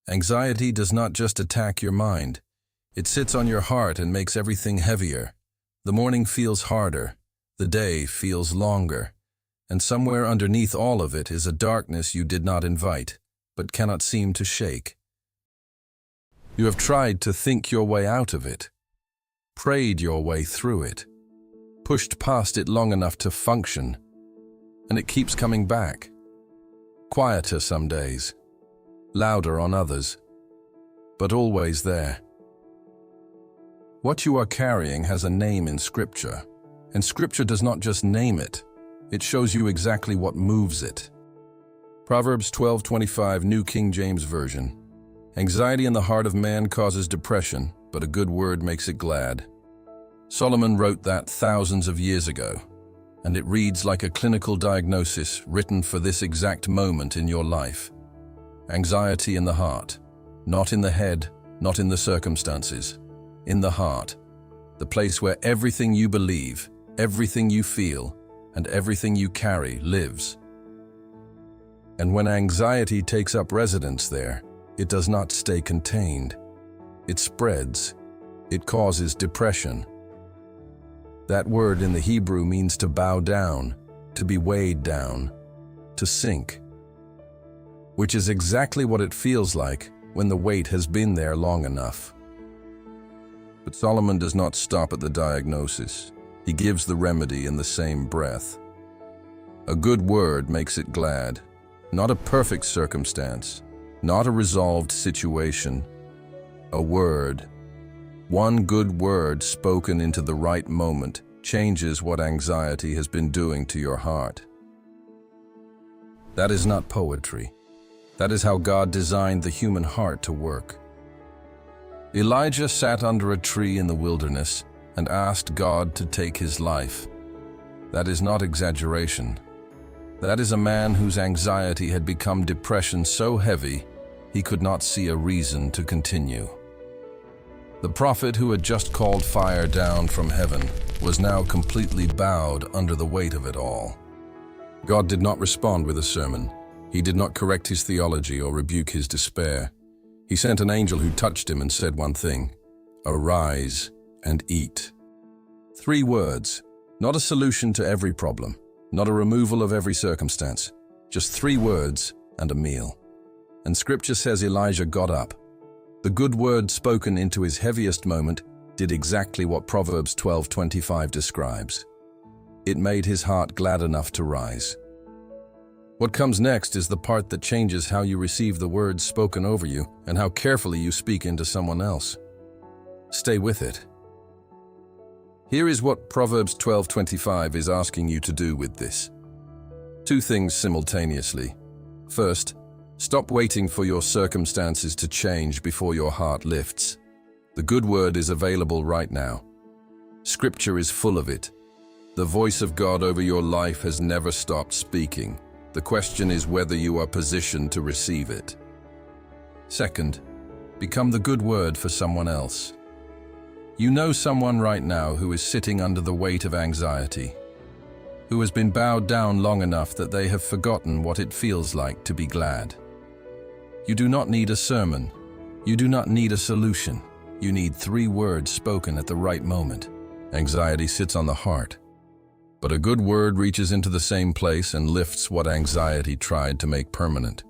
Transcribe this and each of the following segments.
Anxiety does not just attack your mind. It sits on your heart and makes everything heavier. The morning feels harder. The day feels longer. And somewhere underneath all of it is a darkness you did not invite, but cannot seem to shake. You have tried to think your way out of it, prayed your way through it, pushed past it long enough to function, and it keeps coming back. Quieter some days, louder on others, but always there. What you are carrying has a name in Scripture, and Scripture does not just name it, it shows you exactly what moves it. Proverbs 12:25, New King James Version. Anxiety in the heart of man causes depression, but a good word makes it glad. Solomon wrote that thousands of years ago, and it reads like a clinical diagnosis written for this exact moment in your life. Anxiety in the heart, not in the head, not in the circumstances, in the heart, the place where everything you believe, everything you feel, and everything you carry lives. And when anxiety takes up residence there, it does not stay contained. It spreads. It causes depression. That word in the Hebrew means to bow down, to be weighed down, to sink, which is exactly what it feels like when the weight has been there long enough. But Solomon does not stop at the diagnosis. He gives the remedy in the same breath. A good word makes it glad, not a perfect circumstance, not a resolved situation. A word, one good word spoken into the right moment, changes what anxiety has been doing to your heart. That is not poetry. That is how God designed the human heart to work. Elijah sat under a tree in the wilderness and asked God to take his life. That is not exaggeration. That is a man whose anxiety had become depression so heavy he could not see a reason to continue. The prophet who had just called fire down from heaven was now completely bowed under the weight of it all. God did not respond with a sermon. He did not correct his theology or rebuke his despair. He sent an angel who touched him and said one thing: "Arise and eat." 3 words, not a solution to every problem, not a removal of every circumstance, just 3 words and a meal. And Scripture says Elijah got up. The good word spoken into his heaviest moment did exactly what Proverbs 12:25 describes. It made his heart glad enough to rise. What comes next is the part that changes how you receive the words spoken over you and how carefully you speak into someone else. Stay with it. Here is what Proverbs 12:25 is asking you to do with this. 2 things simultaneously. First, stop waiting for your circumstances to change before your heart lifts. The good word is available right now. Scripture is full of it. The voice of God over your life has never stopped speaking. The question is whether you are positioned to receive it. Second, become the good word for someone else. You know someone right now who is sitting under the weight of anxiety, who has been bowed down long enough that they have forgotten what it feels like to be glad. You do not need a sermon. You do not need a solution. You need 3 words spoken at the right moment. Anxiety sits on the heart, but a good word reaches into the same place and lifts what anxiety tried to make permanent.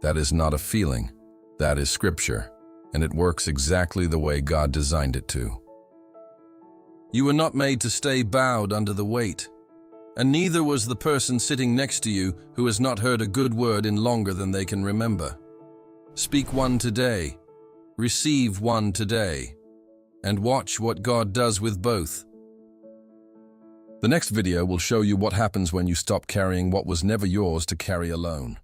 That is not a feeling. That is Scripture, and it works exactly the way God designed it to. You were not made to stay bowed under the weight, and neither was the person sitting next to you who has not heard a good word in longer than they can remember. Speak one today, receive one today, and watch what God does with both. The next video will show you what happens when you stop carrying what was never yours to carry alone.